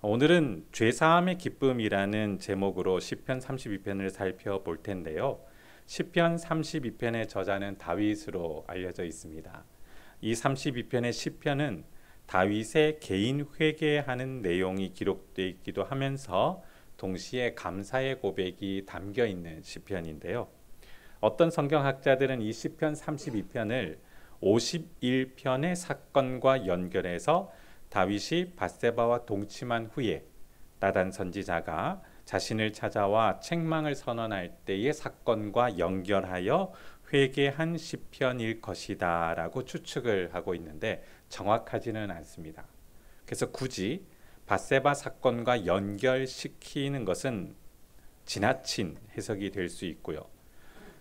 오늘은 죄사함의 기쁨이라는 제목으로 시편 32편을 살펴볼 텐데요. 시편 32편의 저자는 다윗으로 알려져 있습니다. 이 32편의 시편은 다윗의 개인 회개하는 내용이 기록되어 있기도 하면서 동시에 감사의 고백이 담겨 있는 시편인데요. 어떤 성경학자들은 이 시편 32편을 51편의 사건과 연결해서 다윗이 밧세바와 동침한 후에 나단 선지자가 자신을 찾아와 책망을 선언할 때의 사건과 연결하여 회개한 시편일 것이다 라고 추측을 하고 있는데 정확하지는 않습니다. 그래서 굳이 밧세바 사건과 연결시키는 것은 지나친 해석이 될 수 있고요.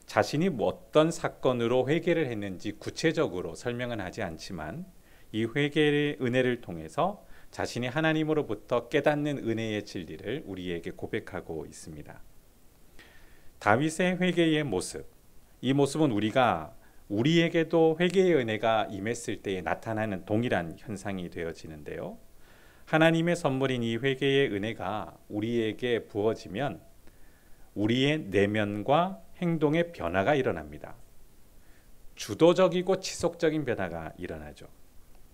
자신이 어떤 사건으로 회개를 했는지 구체적으로 설명은 하지 않지만 이 회개의 은혜를 통해서 자신이 하나님으로부터 깨닫는 은혜의 진리를 우리에게 고백하고 있습니다. 다윗의 회개의 모습, 이 모습은 우리에게도 회개의 은혜가 임했을 때에 나타나는 동일한 현상이 되어지는데요. 하나님의 선물인 이 회개의 은혜가 우리에게 부어지면 우리의 내면과 행동의 변화가 일어납니다. 주도적이고 지속적인 변화가 일어나죠.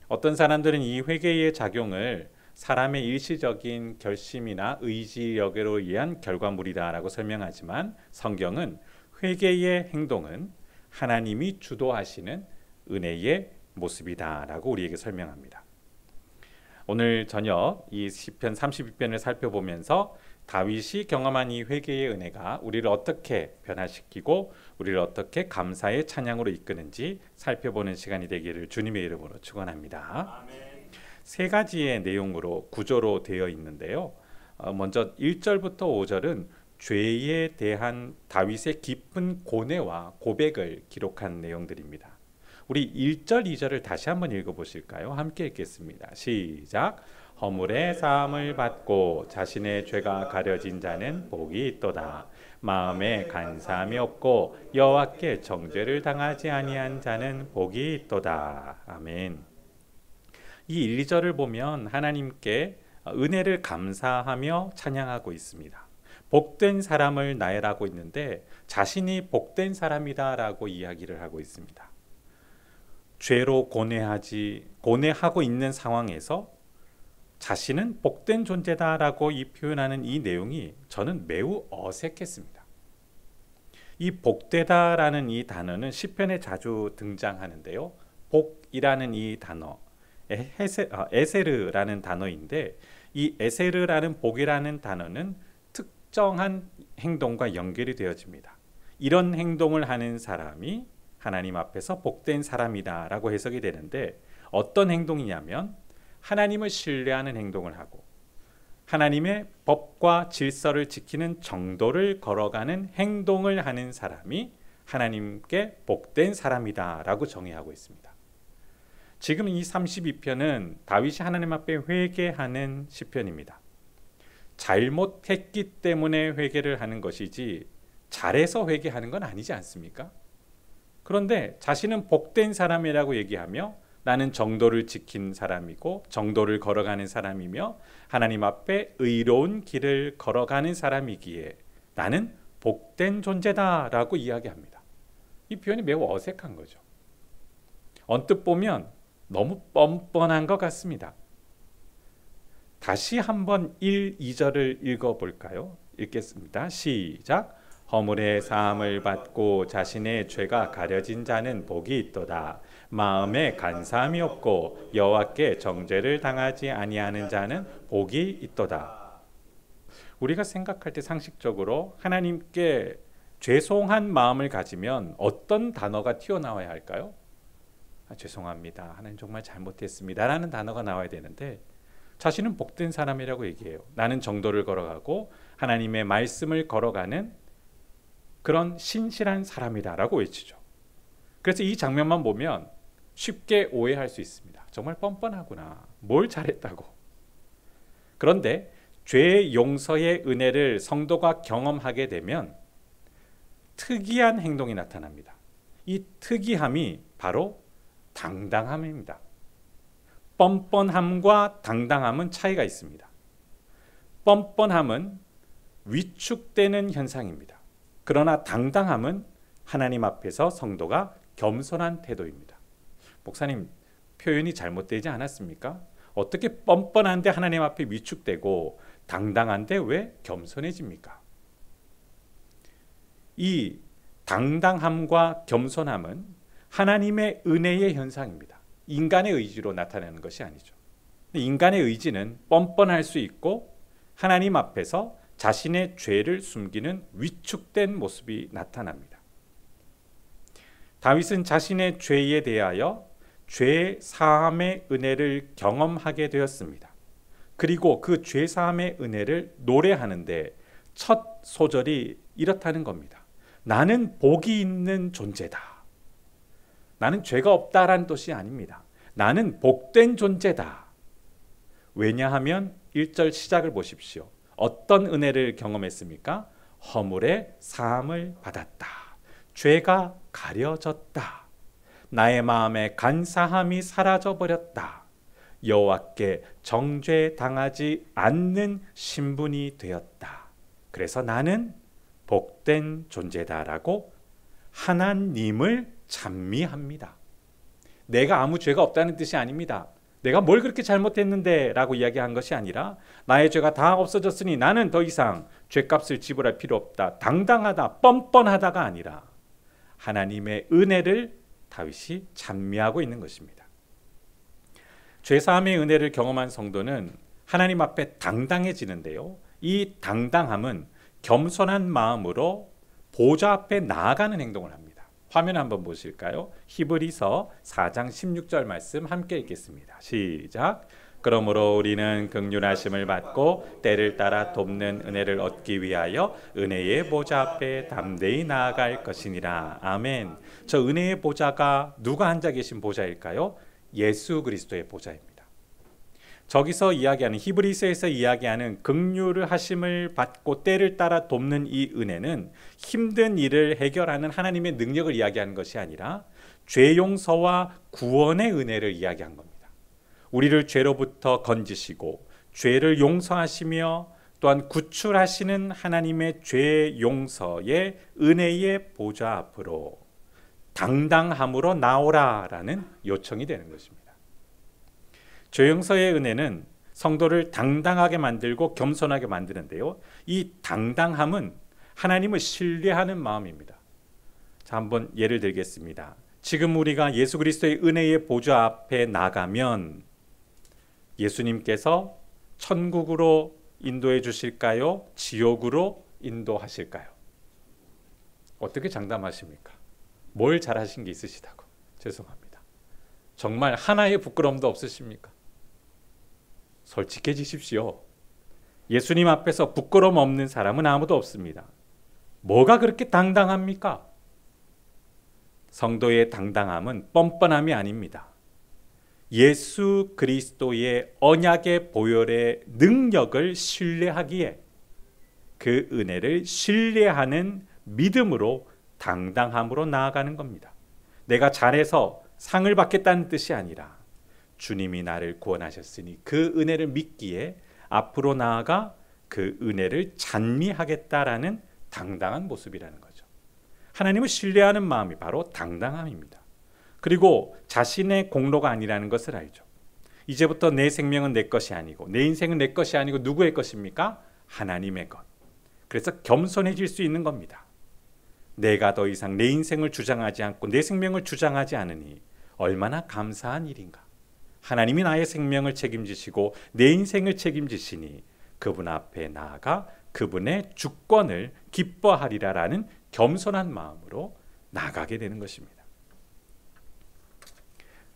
어떤 사람들은 이 회개의 작용을 사람의 일시적인 결심이나 의지력으로 의한 결과물이다라고 설명하지만 성경은 회개의 행동은 하나님이 주도하시는 은혜의 모습이다라고 우리에게 설명합니다. 오늘 저녁 이 시편 32편을 살펴보면서 다윗이 경험한 이 회개의 은혜가 우리를 어떻게 변화시키고 우리를 어떻게 감사의 찬양으로 이끄는지 살펴보는 시간이 되기를 주님의 이름으로 축원합니다. 세 가지의 내용으로 구조로 되어 있는데요. 먼저 1절부터 5절은 죄에 대한 다윗의 깊은 고뇌와 고백을 기록한 내용들입니다. 우리 1절, 2절을 다시 한번 읽어보실까요? 함께 읽겠습니다. 시작! 허물의 사함을 받고 자신의 죄가 가려진 자는 복이 있도다. 마음에 간사함이 없고 여호와께 정죄를 당하지 아니한 자는 복이 있도다. 아멘. 이 1, 2절을 보면 하나님께 은혜를 감사하며 찬양하고 있습니다. 복된 사람을 나열하고 있는데 자신이 복된 사람이다라고 이야기를 하고 있습니다. 죄로 고뇌하고 있는 상황에서 자신은 복된 존재다라고 표현하는 이 내용이 저는 매우 어색했습니다. 이 복되다라는 이 단어는 시편에 자주 등장하는데요. 복이라는 이 단어, 에세르라는 단어인데 이 에세르라는 복이라는 단어는 특정한 행동과 연결이 되어집니다. 이런 행동을 하는 사람이 하나님 앞에서 복된 사람이다라고 해석이 되는데 어떤 행동이냐면 하나님을 신뢰하는 행동을 하고 하나님의 법과 질서를 지키는 정도를 걸어가는 행동을 하는 사람이 하나님께 복된 사람이다라고 정의하고 있습니다. 지금 이 32편은 다윗이 하나님 앞에 회개하는 시편입니다. 잘못했기 때문에 회개를 하는 것이지 잘해서 회개하는 건 아니지 않습니까? 그런데 자신은 복된 사람이라고 얘기하며 나는 정도를 지킨 사람이고 정도를 걸어가는 사람이며 하나님 앞에 의로운 길을 걸어가는 사람이기에 나는 복된 존재다라고 이야기합니다. 이 표현이 매우 어색한 거죠. 언뜻 보면 너무 뻔뻔한 것 같습니다. 다시 한번 1, 2절을 읽어볼까요? 읽겠습니다. 시작! 허물의 사함을 받고 자신의 죄가 가려진 자는 복이 있도다. 마음에 간사함이 없고 여호와께 정죄를 당하지 아니하는 자는 복이 있도다. 우리가 생각할 때 상식적으로 하나님께 죄송한 마음을 가지면 어떤 단어가 튀어나와야 할까요? 죄송합니다. 하나님 정말 잘못했습니다. 라는 단어가 나와야 되는데 자신은 복된 사람이라고 얘기해요. 나는 정도를 걸어가고 하나님의 말씀을 걸어가는 그런 신실한 사람이다라고 외치죠. 그래서 이 장면만 보면 쉽게 오해할 수 있습니다. 정말 뻔뻔하구나. 뭘 잘했다고. 그런데 죄의 용서의 은혜를 성도가 경험하게 되면 특이한 행동이 나타납니다. 이 특이함이 바로 당당함입니다. 뻔뻔함과 당당함은 차이가 있습니다. 뻔뻔함은 위축되는 현상입니다. 그러나 당당함은 하나님 앞에서 성도가 겸손한 태도입니다. 목사님, 표현이 잘못되지 않았습니까? 어떻게 뻔뻔한데 하나님 앞에 위축되고 당당한데 왜 겸손해집니까? 이 당당함과 겸손함은 하나님의 은혜의 현상입니다. 인간의 의지로 나타나는 것이 아니죠. 인간의 의지는 뻔뻔할 수 있고 하나님 앞에서 자신의 죄를 숨기는 위축된 모습이 나타납니다. 다윗은 자신의 죄에 대하여 죄 사함의 은혜를 경험하게 되었습니다. 그리고 그 죄 사함의 은혜를 노래하는데 첫 소절이 이렇다는 겁니다. 나는 복이 있는 존재다. 나는 죄가 없다라는 뜻이 아닙니다. 나는 복된 존재다. 왜냐하면 1절 시작을 보십시오. 어떤 은혜를 경험했습니까? 허물의 사함을 받았다. 죄가 가려졌다. 나의 마음에 간사함이 사라져버렸다. 여호와께 정죄당하지 않는 신분이 되었다. 그래서 나는 복된 존재다라고 하나님을 찬미합니다. 내가 아무 죄가 없다는 뜻이 아닙니다. 내가 뭘 그렇게 잘못했는데 라고 이야기한 것이 아니라 나의 죄가 다 없어졌으니 나는 더 이상 죄값을 지불할 필요 없다. 당당하다, 뻔뻔하다가 아니라 하나님의 은혜를 다윗이 찬미하고 있는 것입니다. 죄사함의 은혜를 경험한 성도는 하나님 앞에 당당해지는데요. 이 당당함은 겸손한 마음으로 보좌 앞에 나아가는 행동을 합니다. 화면 한번 보실까요? 히브리서 4장 16절 말씀 함께 읽겠습니다. 시작. 그러므로 우리는 긍휼하심을 받고 때를 따라 돕는 은혜를 얻기 위하여 은혜의 보좌 앞에 담대히 나아갈 것이니라. 아멘. 저 은혜의 보좌가 누가 앉아 계신 보좌일까요? 예수 그리스도의 보좌입니다. 저기서 이야기하는 히브리서에서 이야기하는 긍휼을 하심을 받고 때를 따라 돕는 이 은혜는 힘든 일을 해결하는 하나님의 능력을 이야기하는 것이 아니라 죄 용서와 구원의 은혜를 이야기한 겁니다. 우리를 죄로부터 건지시고 죄를 용서하시며 또한 구출하시는 하나님의 죄 용서의 은혜의 보좌 앞으로 당당함으로 나오라라는 요청이 되는 것입니다. 죄 용서의 은혜는 성도를 당당하게 만들고 겸손하게 만드는데요. 이 당당함은 하나님을 신뢰하는 마음입니다. 자, 한번 예를 들겠습니다. 지금 우리가 예수 그리스도의 은혜의 보좌 앞에 나가면 예수님께서 천국으로 인도해 주실까요? 지옥으로 인도하실까요? 어떻게 장담하십니까? 뭘 잘하신 게 있으시다고? 죄송합니다. 정말 하나의 부끄러움도 없으십니까? 솔직해지십시오. 예수님 앞에서 부끄러움 없는 사람은 아무도 없습니다. 뭐가 그렇게 당당합니까? 성도의 당당함은 뻔뻔함이 아닙니다. 예수 그리스도의 언약의 보혈의 능력을 신뢰하기에 그 은혜를 신뢰하는 믿음으로 당당함으로 나아가는 겁니다. 내가 잘해서 상을 받겠다는 뜻이 아니라 주님이 나를 구원하셨으니 그 은혜를 믿기에 앞으로 나아가 그 은혜를 찬미하겠다라는 당당한 모습이라는 거죠. 하나님을 신뢰하는 마음이 바로 당당함입니다. 그리고 자신의 공로가 아니라는 것을 알죠. 이제부터 내 생명은 내 것이 아니고 내 인생은 내 것이 아니고 누구의 것입니까? 하나님의 것. 그래서 겸손해질 수 있는 겁니다. 내가 더 이상 내 인생을 주장하지 않고 내 생명을 주장하지 않으니 얼마나 감사한 일인가. 하나님이 나의 생명을 책임지시고 내 인생을 책임지시니 그분 앞에 나아가 그분의 주권을 기뻐하리라라는 겸손한 마음으로 나가게 되는 것입니다.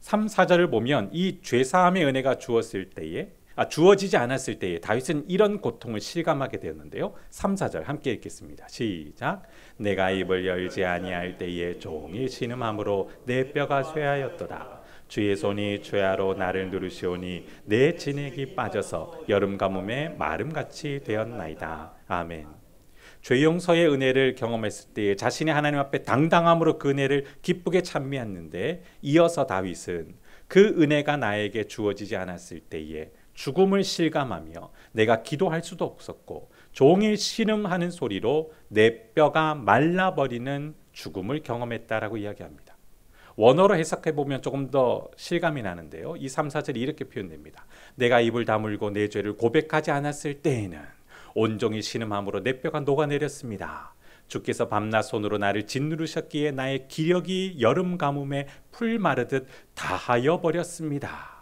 3, 4절을 보면 이 죄사함의 은혜가 주어지지 않았을 때에 다윗은 이런 고통을 실감하게 되었는데요. 3, 4절 함께 읽겠습니다. 시작. 내가 입을 열지 아니할 때에 종일 신음함으로 내 뼈가 쇠하였도다. 주의 손이 죄하로 나를 누르시오니 내 진액이 빠져서 여름 가뭄에 마름같이 되었나이다. 아멘. 죄 용서의 은혜를 경험했을 때에 자신이 하나님 앞에 당당함으로 그 은혜를 기쁘게 찬미했는데 이어서 다윗은 그 은혜가 나에게 주어지지 않았을 때에 죽음을 실감하며 내가 기도할 수도 없었고 종일 신음하는 소리로 내 뼈가 말라버리는 죽음을 경험했다라고 이야기합니다. 원어로 해석해 보면 조금 더 실감이 나는데요. 이 3, 4절이 이렇게 표현됩니다. 내가 입을 다물고 내 죄를 고백하지 않았을 때에는 온종일 신음함으로 내 뼈가 녹아내렸습니다. 주께서 밤낮 손으로 나를 짓누르셨기에 나의 기력이 여름 가뭄에 풀 마르듯 다하여 버렸습니다.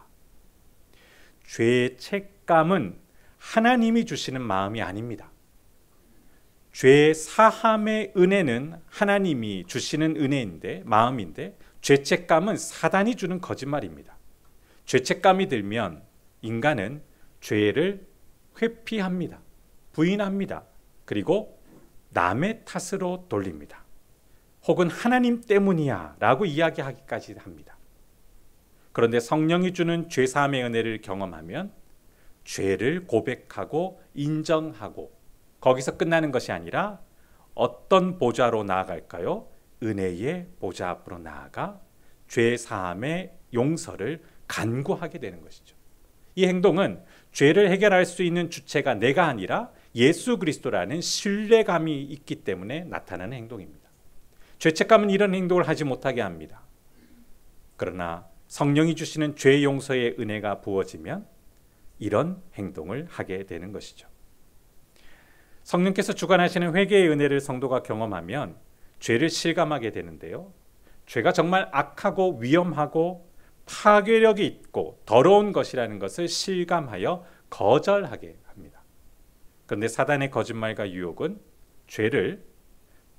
죄의 책감은 하나님이 주시는 마음이 아닙니다. 죄 사함의 은혜는 하나님이 주시는 은혜인데, 마음인데, 죄책감은 사단이 주는 거짓말입니다. 죄책감이 들면 인간은 죄를 회피합니다. 부인합니다. 그리고 남의 탓으로 돌립니다. 혹은 하나님 때문이야 라고 이야기하기까지 합니다. 그런데 성령이 주는 죄사함의 은혜를 경험하면 죄를 고백하고 인정하고 거기서 끝나는 것이 아니라 어떤 보좌로 나아갈까요? 은혜의 보좌 앞으로 나아가 죄사함의 용서를 간구하게 되는 것이죠. 이 행동은 죄를 해결할 수 있는 주체가 내가 아니라 예수 그리스도라는 신뢰감이 있기 때문에 나타나는 행동입니다. 죄책감은 이런 행동을 하지 못하게 합니다. 그러나 성령이 주시는 죄 용서의 은혜가 부어지면 이런 행동을 하게 되는 것이죠. 성령께서 주관하시는 회개의 은혜를 성도가 경험하면 죄를 실감하게 되는데요. 죄가 정말 악하고 위험하고 파괴력이 있고 더러운 것이라는 것을 실감하여 거절하게 합니다. 그런데 사단의 거짓말과 유혹은 죄를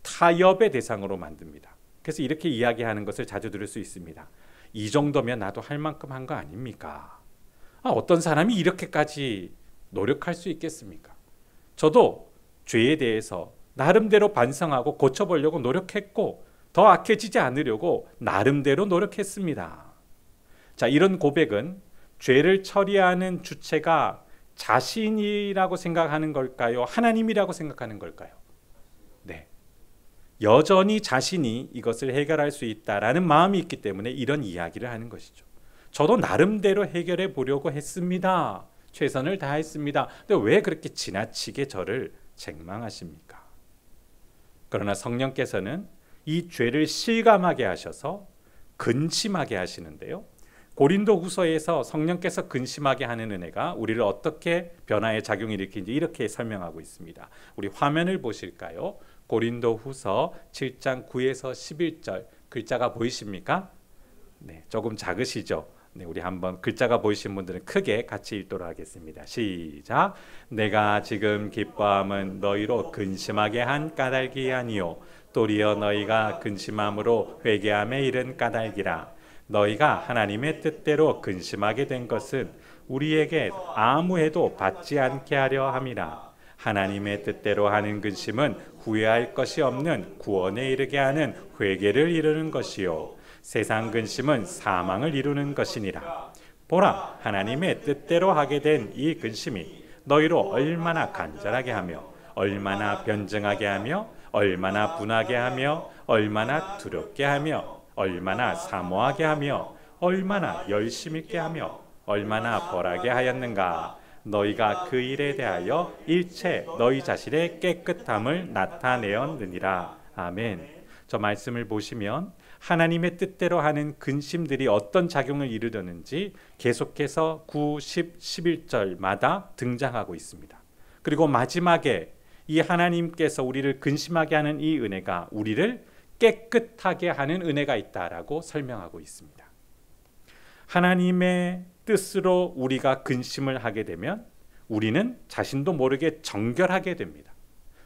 타협의 대상으로 만듭니다. 그래서 이렇게 이야기하는 것을 자주 들을 수 있습니다. 이 정도면 나도 할 만큼 한 거 아닙니까? 어떤 사람이 이렇게까지 노력할 수 있겠습니까? 저도 죄에 대해서 나름대로 반성하고 고쳐보려고 노력했고 더 악해지지 않으려고 나름대로 노력했습니다. 자, 이런 고백은 죄를 처리하는 주체가 자신이라고 생각하는 걸까요? 하나님이라고 생각하는 걸까요? 네. 여전히 자신이 이것을 해결할 수 있다라는 마음이 있기 때문에 이런 이야기를 하는 것이죠. 저도 나름대로 해결해 보려고 했습니다. 최선을 다했습니다. 근데 왜 그렇게 지나치게 저를 책망하십니까? 그러나 성령께서는 이 죄를 실감하게 하셔서 근심하게 하시는데요. 고린도 후서에서 성령께서 근심하게 하는 은혜가 우리를 어떻게 변화의 작용을 일으키는지 이렇게 설명하고 있습니다. 우리 화면을 보실까요? 고린도 후서 7장 9에서 11절 글자가 보이십니까? 네, 조금 작으시죠? 네, 우리 한번 글자가 보이신 분들은 크게 같이 읽도록 하겠습니다. 시작. 내가 지금 기뻐함은 너희로 근심하게 한 까닭이 아니요 도리어 너희가 근심함으로 회개함에 이른 까닭이라. 너희가 하나님의 뜻대로 근심하게 된 것은 우리에게 아무 해도 받지 않게 하려 함이라. 하나님의 뜻대로 하는 근심은 후회할 것이 없는 구원에 이르게 하는 회개를 이루는 것이요 세상 근심은 사망을 이루는 것이니라. 보라, 하나님의 뜻대로 하게 된 이 근심이 너희로 얼마나 간절하게 하며 얼마나 변증하게 하며 얼마나 분하게 하며 얼마나 두렵게 하며 얼마나 사모하게 하며 얼마나 열심 있게 하며 얼마나 벌하게 하였는가. 너희가 그 일에 대하여 일체 너희 자신의 깨끗함을 나타내었느니라. 아멘. 저 말씀을 보시면 하나님의 뜻대로 하는 근심들이 어떤 작용을 이루려는지 계속해서 9, 10, 11절마다 등장하고 있습니다. 그리고 마지막에 이 하나님께서 우리를 근심하게 하는 이 은혜가 우리를 깨끗하게 하는 은혜가 있다라고 설명하고 있습니다. 하나님의 뜻으로 우리가 근심을 하게 되면 우리는 자신도 모르게 정결하게 됩니다.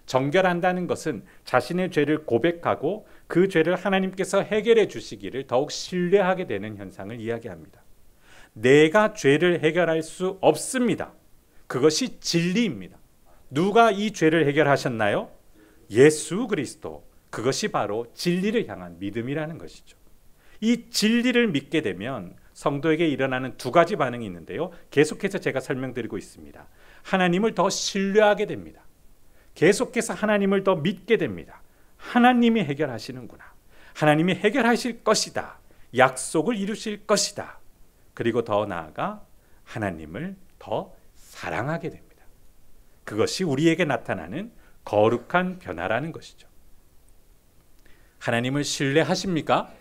정결한다는 것은 자신의 죄를 고백하고 그 죄를 하나님께서 해결해 주시기를 더욱 신뢰하게 되는 현상을 이야기합니다. 내가 죄를 해결할 수 없습니다. 그것이 진리입니다. 누가 이 죄를 해결하셨나요? 예수 그리스도. 그것이 바로 진리를 향한 믿음이라는 것이죠. 이 진리를 믿게 되면 성도에게 일어나는 두 가지 반응이 있는데요. 계속해서 제가 설명드리고 있습니다. 하나님을 더 신뢰하게 됩니다. 계속해서 하나님을 더 믿게 됩니다. 하나님이 해결하시는구나. 하나님이 해결하실 것이다. 약속을 이루실 것이다. 그리고 더 나아가 하나님을 더 사랑하게 됩니다. 그것이 우리에게 나타나는 거룩한 변화라는 것이죠. 하나님을 신뢰하십니까?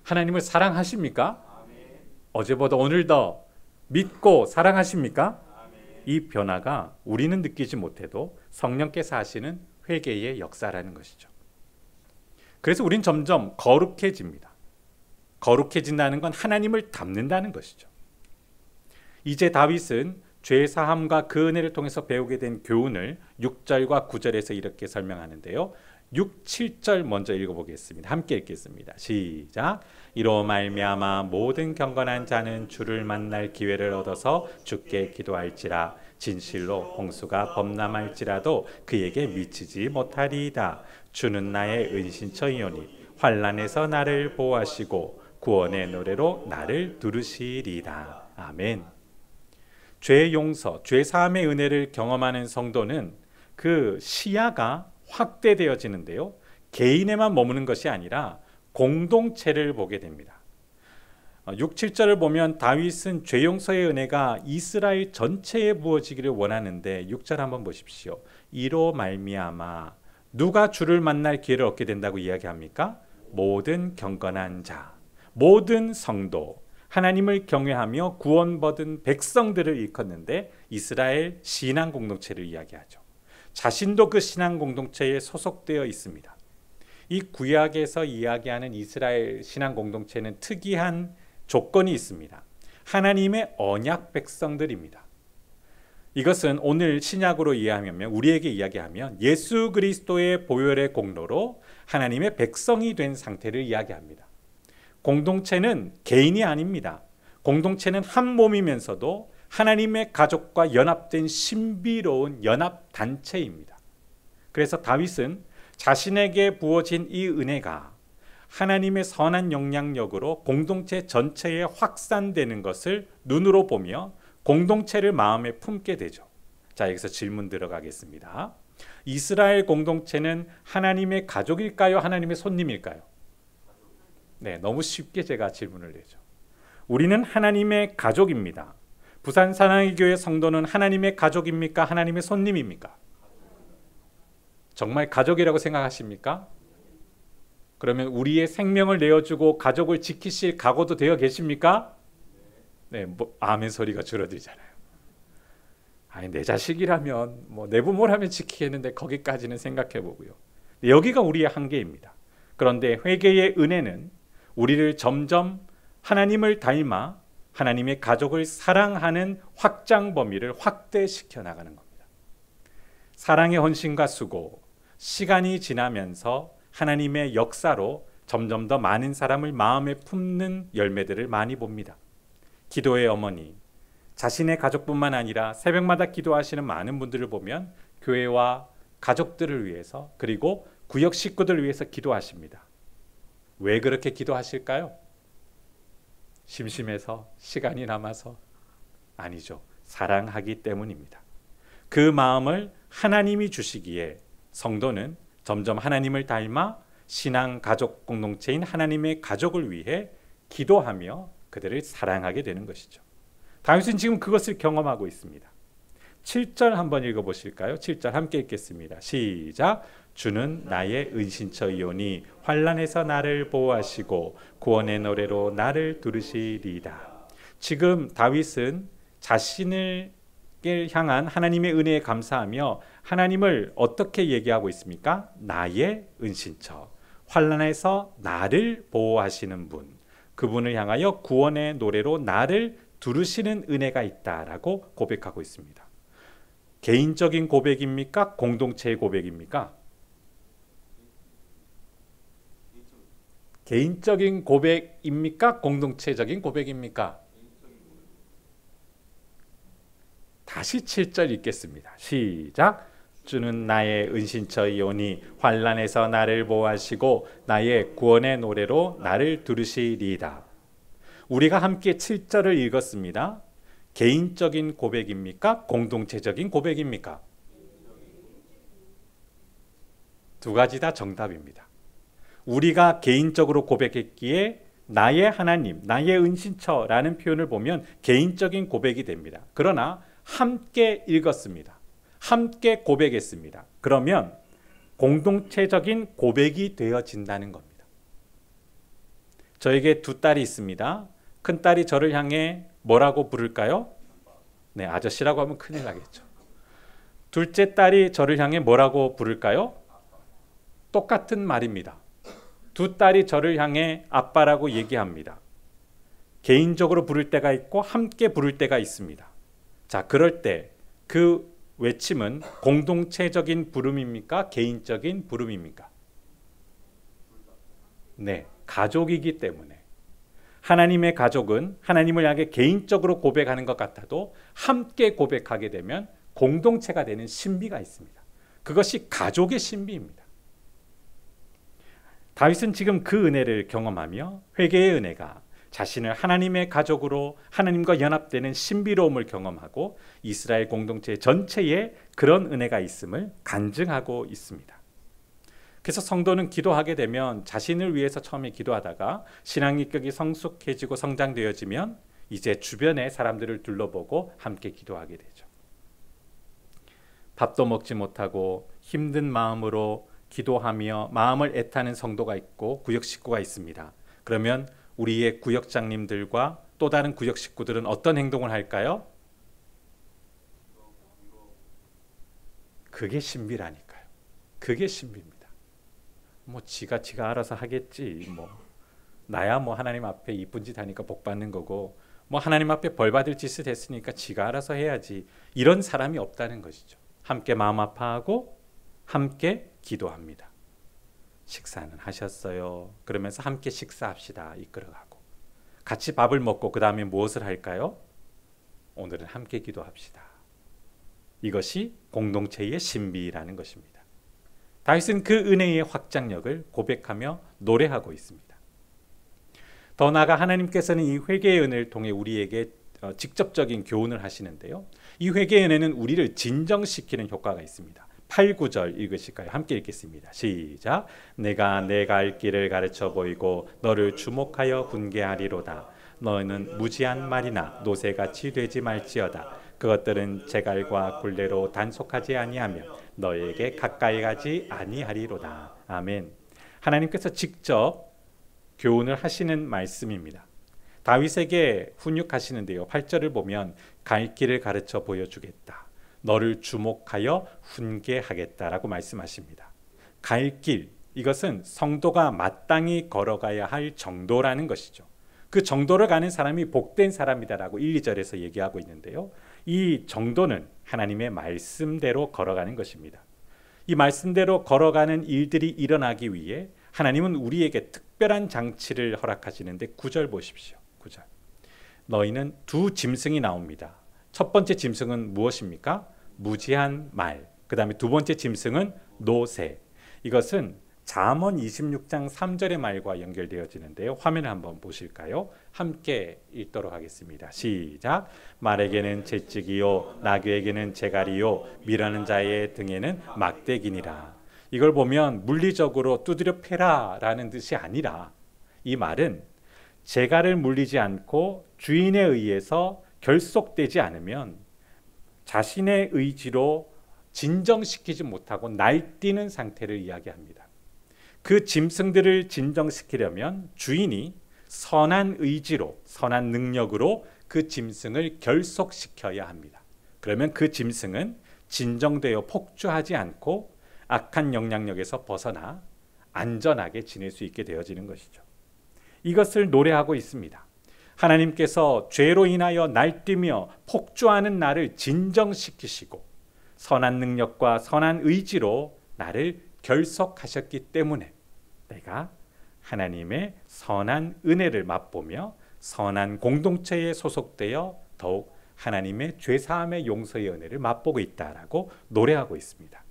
하나님을 사랑하십니까? 어제보다 오늘 더 믿고 사랑하십니까? 이 변화가 우리는 느끼지 못해도 성령께서 하시는 회개의 역사라는 것이죠. 그래서 우린 점점 거룩해집니다. 거룩해진다는 건 하나님을 닮는다는 것이죠. 이제 다윗은 죄 사함과 그 은혜를 통해서 배우게 된 교훈을 6절과 9절에서 이렇게 설명하는데요. 6, 7절 먼저 읽어보겠습니다. 함께 읽겠습니다. 시작. 이로 말미암아 모든 경건한 자는 주를 만날 기회를 얻어서 주께 기도할지라. 진실로 홍수가 범람할지라도 그에게 미치지 못하리이다. 주는 나의 은신처이오니 환난에서 나를 보호하시고 구원의 노래로 나를 두르시리이다. 아멘. 죄 용서, 죄 사함의 은혜를 경험하는 성도는 그 시야가 확대되어지는데요. 개인에만 머무는 것이 아니라 공동체를 보게 됩니다. 6, 7절을 보면 다윗은 죄 용서의 은혜가 이스라엘 전체에 부어지기를 원하는데 6절 한번 보십시오. 이로 말미암아 누가 주를 만날 기회를 얻게 된다고 이야기합니까? 모든 경건한 자, 모든 성도, 하나님을 경외하며 구원받은 백성들을 일컫는데 이스라엘 신앙 공동체를 이야기하죠. 자신도 그 신앙 공동체에 소속되어 있습니다. 이 구약에서 이야기하는 이스라엘 신앙 공동체는 특이한 조건이 있습니다. 하나님의 언약 백성들입니다. 이것은 오늘 신약으로 이해하면, 우리에게 이야기하면 예수 그리스도의 보혈의 공로로 하나님의 백성이 된 상태를 이야기합니다. 공동체는 개인이 아닙니다. 공동체는 한 몸이면서도 하나님의 가족과 연합된 신비로운 연합단체입니다. 그래서 다윗은 자신에게 부어진 이 은혜가 하나님의 선한 영향력으로 공동체 전체에 확산되는 것을 눈으로 보며 공동체를 마음에 품게 되죠. 자, 여기서 질문 들어가겠습니다. 이스라엘 공동체는 하나님의 가족일까요? 하나님의 손님일까요? 네, 너무 쉽게 제가 질문을 내죠. 우리는 하나님의 가족입니다. 부산 사랑의 교회 성도는 하나님의 가족입니까? 하나님의 손님입니까? 정말 가족이라고 생각하십니까? 그러면 우리의 생명을 내어주고 가족을 지키실 각오도 되어 계십니까? 네, 아멘 소리가 줄어들잖아요. 아니, 내 자식이라면 내 부모라면 지키겠는데 거기까지는 생각해 보고요. 여기가 우리의 한계입니다. 그런데 회개의 은혜는 우리를 점점 하나님을 닮아 하나님의 가족을 사랑하는 확장 범위를 확대시켜 나가는 겁니다. 사랑의 헌신과 수고, 시간이 지나면서 하나님의 역사로 점점 더 많은 사람을 마음에 품는 열매들을 많이 봅니다. 기도의 어머니, 자신의 가족뿐만 아니라 새벽마다 기도하시는 많은 분들을 보면 교회와 가족들을 위해서 그리고 구역 식구들을 위해서 기도하십니다. 왜 그렇게 기도하실까요? 심심해서? 시간이 남아서? 아니죠. 사랑하기 때문입니다. 그 마음을 하나님이 주시기에 성도는 점점 하나님을 닮아 신앙 가족 공동체인 하나님의 가족을 위해 기도하며 그들을 사랑하게 되는 것이죠. 다윗은 지금 그것을 경험하고 있습니다. 7절 한번 읽어보실까요? 7절 함께 읽겠습니다. 시작. 주는 나의 은신처이오니 환난에서 나를 보호하시고 구원의 노래로 나를 두르시리이다. 지금 다윗은 자신을 향한 하나님의 은혜에 감사하며 하나님을 어떻게 얘기하고 있습니까? 나의 은신처, 환난에서 나를 보호하시는 분, 그분을 향하여 구원의 노래로 나를 두르시는 은혜가 있다라고 고백하고 있습니다. 개인적인 고백입니까? 공동체의 고백입니까? 개인적인 고백입니까? 공동체적인 고백입니까? 다시 7절 읽겠습니다. 시작. 주는 나의 은신처이오니 환난에서 나를 보호하시고 나의 구원의 노래로 나를 두르시리이다. 우리가 함께 7절을 읽었습니다. 개인적인 고백입니까? 공동체적인 고백입니까? 두 가지 다 정답입니다. 우리가 개인적으로 고백했기에 나의 하나님, 나의 은신처라는 표현을 보면 개인적인 고백이 됩니다. 그러나 함께 읽었습니다. 함께 고백했습니다. 그러면 공동체적인 고백이 되어진다는 겁니다. 저에게 두 딸이 있습니다. 큰 딸이 저를 향해 뭐라고 부를까요? 네, 아저씨라고 하면 큰일 나겠죠. 둘째 딸이 저를 향해 뭐라고 부를까요? 똑같은 말입니다. 두 딸이 저를 향해 아빠라고 얘기합니다. 개인적으로 부를 때가 있고 함께 부를 때가 있습니다. 자, 그럴 때 그 외침은 공동체적인 부름입니까? 개인적인 부름입니까? 네, 가족이기 때문에. 하나님의 가족은 하나님을 향해 개인적으로 고백하는 것 같아도 함께 고백하게 되면 공동체가 되는 신비가 있습니다. 그것이 가족의 신비입니다. 다윗은 지금 그 은혜를 경험하며 회개의 은혜가 자신을 하나님의 가족으로 하나님과 연합되는 신비로움을 경험하고 이스라엘 공동체 전체에 그런 은혜가 있음을 간증하고 있습니다. 그래서 성도는 기도하게 되면 자신을 위해서 처음에 기도하다가 신앙 인격이 성숙해지고 성장되어지면 이제 주변의 사람들을 둘러보고 함께 기도하게 되죠. 밥도 먹지 못하고 힘든 마음으로 기도하며 마음을 애타는 성도가 있고 구역 식구가 있습니다. 그러면 우리의 구역장님들과 또 다른 구역 식구들은 어떤 행동을 할까요? 그게 신비라니까요. 그게 신비입니다. 지가 알아서 하겠지. 나야 하나님 앞에 이쁜 짓 하니까 복 받는 거고 하나님 앞에 벌 받을 짓을 했으니까 지가 알아서 해야지. 이런 사람이 없다는 것이죠. 함께 마음 아파하고 함께 기도합니다. 식사는 하셨어요? 그러면서 함께 식사합시다. 이끌어가고 같이 밥을 먹고 그 다음에 무엇을 할까요? 오늘은 함께 기도합시다. 이것이 공동체의 신비라는 것입니다. 다윗은 그 은혜의 확장력을 고백하며 노래하고 있습니다. 더 나아가 하나님께서는 이 회개의 은혜를 통해 우리에게 직접적인 교훈을 하시는데요. 이 회개의 은혜는 우리를 진정시키는 효과가 있습니다. 8, 9절 읽으실까요? 함께 읽겠습니다. 시작. 내가 내 갈 길을 가르쳐 보이고 너를 주목하여 훈계하리로다. 너는 무지한 말이나 노새같이 되지 말지어다. 그것들은 제갈과 굴레로 단속하지 아니하며 너에게 가까이 가지 아니하리로다. 아멘. 하나님께서 직접 교훈을 하시는 말씀입니다. 다윗에게 훈육하시는데요. 8절을 보면 갈 길을 가르쳐 보여주겠다. 너를 주목하여 훈계하겠다라고 말씀하십니다. 갈 길, 이것은 성도가 마땅히 걸어가야 할 정도라는 것이죠. 그 정도를 가는 사람이 복된 사람이다라고 1, 2절에서 얘기하고 있는데요. 이 정도는 하나님의 말씀대로 걸어가는 것입니다. 이 말씀대로 걸어가는 일들이 일어나기 위해 하나님은 우리에게 특별한 장치를 허락하시는데 9절 보십시오. 9절. 너희는 두 짐승이 나옵니다. 첫 번째 짐승은 무엇입니까? 무지한 말. 그 다음에 두 번째 짐승은 노새. 이것은 잠언 26장 3절의 말과 연결되어지는데요. 화면을 한번 보실까요? 함께 읽도록 하겠습니다. 시작. 말에게는 채찍이요 나귀에게는 재갈이요 미라는 자의 등에는 막대기니라. 이걸 보면 물리적으로 두드려 패라 라는 뜻이 아니라 이 말은 재갈을 물리지 않고 주인에 의해서 결속되지 않으면 자신의 의지로 진정시키지 못하고 날뛰는 상태를 이야기합니다. 그 짐승들을 진정시키려면 주인이 선한 의지로, 선한 능력으로 그 짐승을 결속시켜야 합니다. 그러면 그 짐승은 진정되어 폭주하지 않고 악한 영향력에서 벗어나 안전하게 지낼 수 있게 되어지는 것이죠. 이것을 노래하고 있습니다. 하나님께서 죄로 인하여 날뛰며 폭주하는 나를 진정시키시고 선한 능력과 선한 의지로 나를 결속하셨기 때문에 내가 하나님의 선한 은혜를 맛보며 선한 공동체에 소속되어 더욱 하나님의 죄사함의 용서의 은혜를 맛보고 있다라고 노래하고 있습니다.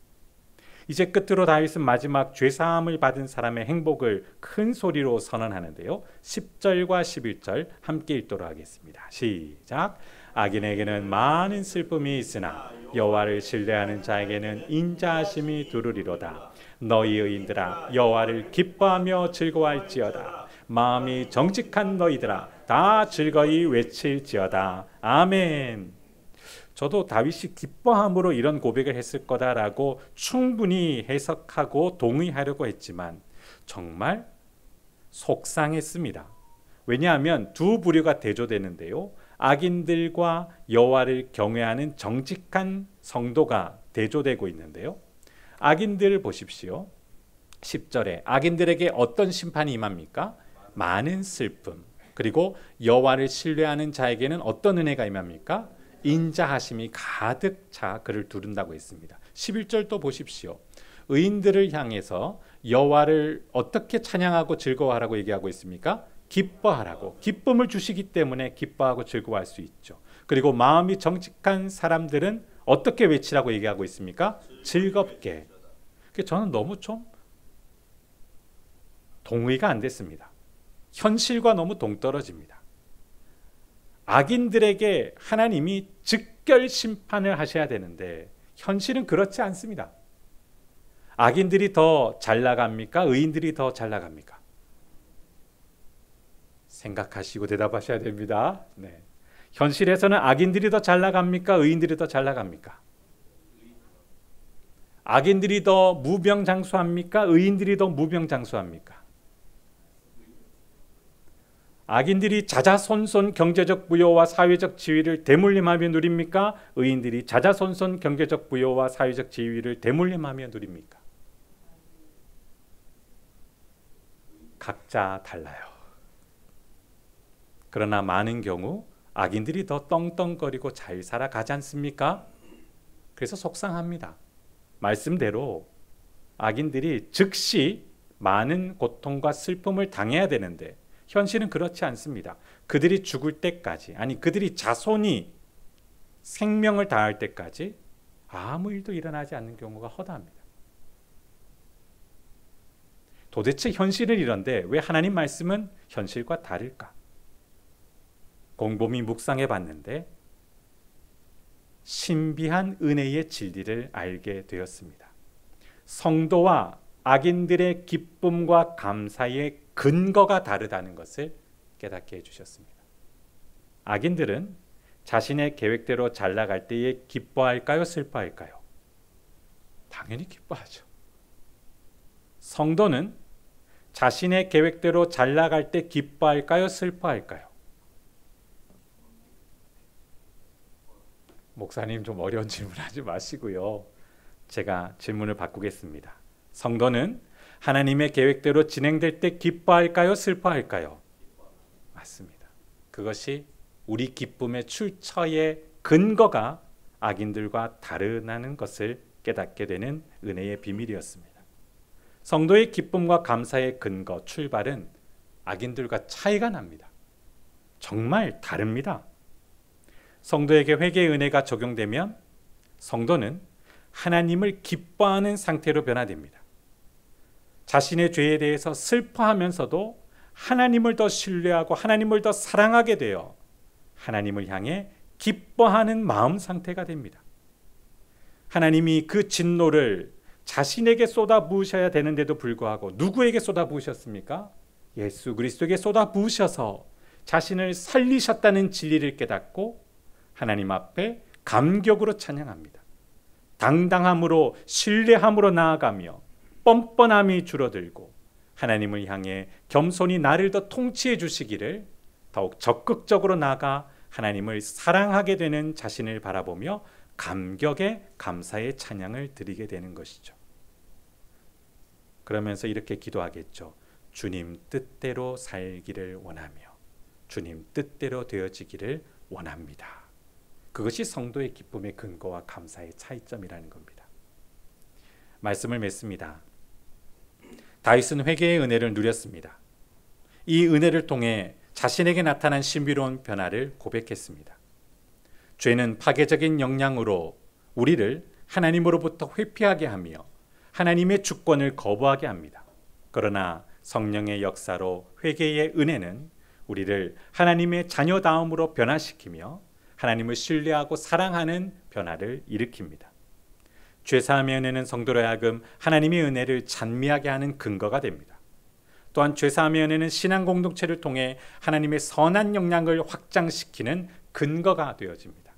이제 끝으로 다윗은 마지막 죄사함을 받은 사람의 행복을 큰 소리로 선언하는데요. 10절과 11절 함께 읽도록 하겠습니다. 시작. 악인에게는 많은 슬픔이 있으나 여호와를 신뢰하는 자에게는 인자하심이 두루리로다. 너희 의인들아 여호와를 기뻐하며 즐거워할지어다. 마음이 정직한 너희들아 다 즐거이 외칠지어다. 아멘. 저도 다윗이 기뻐함으로 이런 고백을 했을 거다라고 충분히 해석하고 동의하려고 했지만 정말 속상했습니다. 왜냐하면 두 부류가 대조되는데요. 악인들과 여호와를 경외하는 정직한 성도가 대조되고 있는데요. 악인들을 보십시오. 10절에 악인들에게 어떤 심판이 임합니까? 많은 슬픔. 그리고 여호와를 신뢰하는 자에게는 어떤 은혜가 임합니까? 인자하심이 가득 차 그를 두른다고 했습니다. 11절도 보십시오. 의인들을 향해서 여호와를 어떻게 찬양하고 즐거워하라고 얘기하고 있습니까? 기뻐하라고. 기쁨을 주시기 때문에 기뻐하고 즐거워할 수 있죠. 그리고 마음이 정직한 사람들은 어떻게 외치라고 얘기하고 있습니까? 즐겁게. 저는 너무 좀 동의가 안 됐습니다. 현실과 너무 동떨어집니다. 악인들에게 하나님이 즉결 심판을 하셔야 되는데 현실은 그렇지 않습니다. 악인들이 더 잘 나갑니까? 의인들이 더 잘 나갑니까? 생각하시고 대답하셔야 됩니다. 네. 현실에서는 악인들이 더 잘 나갑니까? 의인들이 더 잘 나갑니까? 악인들이 더 무병장수합니까? 의인들이 더 무병장수합니까? 악인들이 자자손손 경제적 부여와 사회적 지위를 대물림하며 누립니까? 의인들이 자자손손 경제적 부여와 사회적 지위를 대물림하며 누립니까? 각자 달라요. 그러나 많은 경우 악인들이 더 떵떵거리고 잘 살아가지 않습니까? 그래서 속상합니다. 말씀대로 악인들이 즉시 많은 고통과 슬픔을 당해야 되는데 현실은 그렇지 않습니다. 그들이 죽을 때까지, 아니 그들이 자손이 생명을 다할 때까지 아무 일도 일어나지 않는 경우가 허다합니다. 도대체 현실은 이런데 왜 하나님 말씀은 현실과 다를까? 곰곰이 묵상해 봤는데 신비한 은혜의 진리를 알게 되었습니다. 성도와 악인들의 기쁨과 감사의 근거가 다르다는 것을 깨닫게 해주셨습니다. 악인들은 자신의 계획대로 잘 나갈 때에 기뻐할까요? 슬퍼할까요? 당연히 기뻐하죠. 성도는 자신의 계획대로 잘 나갈 때 기뻐할까요? 슬퍼할까요? 목사님 좀 어려운 질문하지 마시고요. 제가 질문을 바꾸겠습니다. 성도는 하나님의 계획대로 진행될 때 기뻐할까요? 슬퍼할까요? 맞습니다. 그것이 우리 기쁨의 출처의 근거가 악인들과 다르다는 것을 깨닫게 되는 은혜의 비밀이었습니다. 성도의 기쁨과 감사의 근거, 출발은 악인들과 차이가 납니다. 정말 다릅니다. 성도에게 회개의 은혜가 적용되면 성도는 하나님을 기뻐하는 상태로 변화됩니다. 자신의 죄에 대해서 슬퍼하면서도 하나님을 더 신뢰하고 하나님을 더 사랑하게 되어 하나님을 향해 기뻐하는 마음 상태가 됩니다. 하나님이 그 진노를 자신에게 쏟아부으셔야 되는데도 불구하고 누구에게 쏟아부으셨습니까? 예수 그리스도에게 쏟아부으셔서 자신을 살리셨다는 진리를 깨닫고 하나님 앞에 감격으로 찬양합니다. 당당함으로 신뢰함으로 나아가며 뻔뻔함이 줄어들고 하나님을 향해 겸손히 나를 더 통치해 주시기를 더욱 적극적으로 나아가 하나님을 사랑하게 되는 자신을 바라보며 감격의 감사의 찬양을 드리게 되는 것이죠. 그러면서 이렇게 기도하겠죠. 주님 뜻대로 살기를 원하며 주님 뜻대로 되어지기를 원합니다. 그것이 성도의 기쁨의 근거와 감사의 차이점이라는 겁니다. 말씀을 맺습니다. 다윗은 회개의 은혜를 누렸습니다. 이 은혜를 통해 자신에게 나타난 신비로운 변화를 고백했습니다. 죄는 파괴적인 영향으로 우리를 하나님으로부터 회피하게 하며 하나님의 주권을 거부하게 합니다. 그러나 성령의 역사로 회개의 은혜는 우리를 하나님의 자녀다움으로 변화시키며 하나님을 신뢰하고 사랑하는 변화를 일으킵니다. 죄사함의 은혜는 성도로 하여금 하나님의 은혜를 찬미하게 하는 근거가 됩니다. 또한 죄사함의 은혜는 신앙 공동체를 통해 하나님의 선한 영향을 확장시키는 근거가 되어집니다.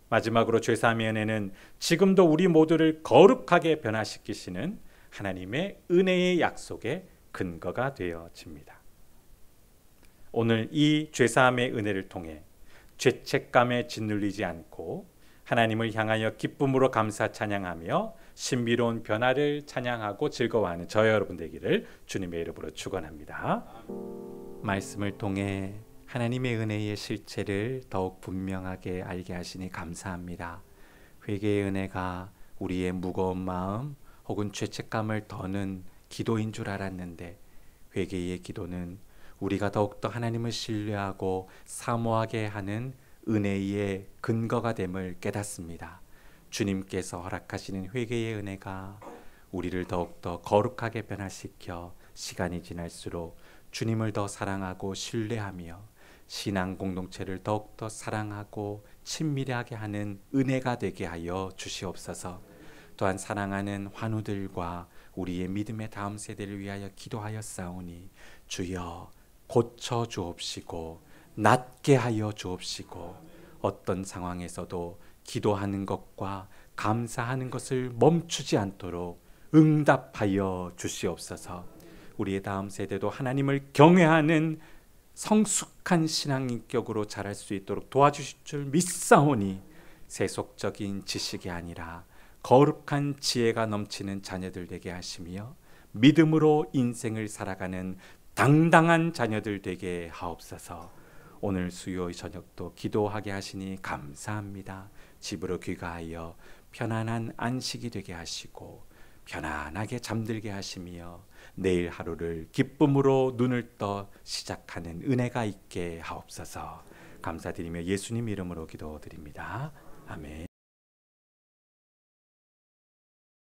마지막으로 죄사함의 은혜는 지금도 우리 모두를 거룩하게 변화시키시는 하나님의 은혜의 약속의 근거가 되어집니다. 오늘 이 죄사함의 은혜를 통해 죄책감에 짓눌리지 않고 하나님을 향하여 기쁨으로 감사 찬양하며 신비로운 변화를 찬양하고 즐거워하는 저와 여러분 되기를 주님의 이름으로 축원합니다. 말씀을 통해 하나님의 은혜의 실체를 더욱 분명하게 알게 하시니 감사합니다. 회개의 은혜가 우리의 무거운 마음 혹은 죄책감을 더는 기도인 줄 알았는데, 회개의 기도는 우리가 더욱더 하나님을 신뢰하고 사모하게 하는 은혜의 근거가 됨을 깨닫습니다. 주님께서 허락하시는 회개의 은혜가 우리를 더욱더 거룩하게 변화시켜 시간이 지날수록 주님을 더 사랑하고 신뢰하며 신앙 공동체를 더욱더 사랑하고 친밀하게 하는 은혜가 되게 하여 주시옵소서. 또한 사랑하는 환우들과 우리의 믿음의 다음 세대를 위하여 기도하였사오니 주여 고쳐 주옵시고 낫게 하여 주옵시고, 어떤 상황에서도 기도하는 것과 감사하는 것을 멈추지 않도록 응답하여 주시옵소서. 우리의 다음 세대도 하나님을 경외하는 성숙한 신앙인격으로 자랄 수 있도록 도와주실 줄 믿사오니, 세속적인 지식이 아니라 거룩한 지혜가 넘치는 자녀들 되게 하시며 믿음으로 인생을 살아가는 당당한 자녀들 되게 하옵소서. 오늘 수요일 저녁도 기도하게 하시니 감사합니다. 집으로 귀가하여 편안한 안식이 되게 하시고 편안하게 잠들게 하시며 내일 하루를 기쁨으로 눈을 떠 시작하는 은혜가 있게 하옵소서. 감사드리며 예수님 이름으로 기도드립니다. 아멘.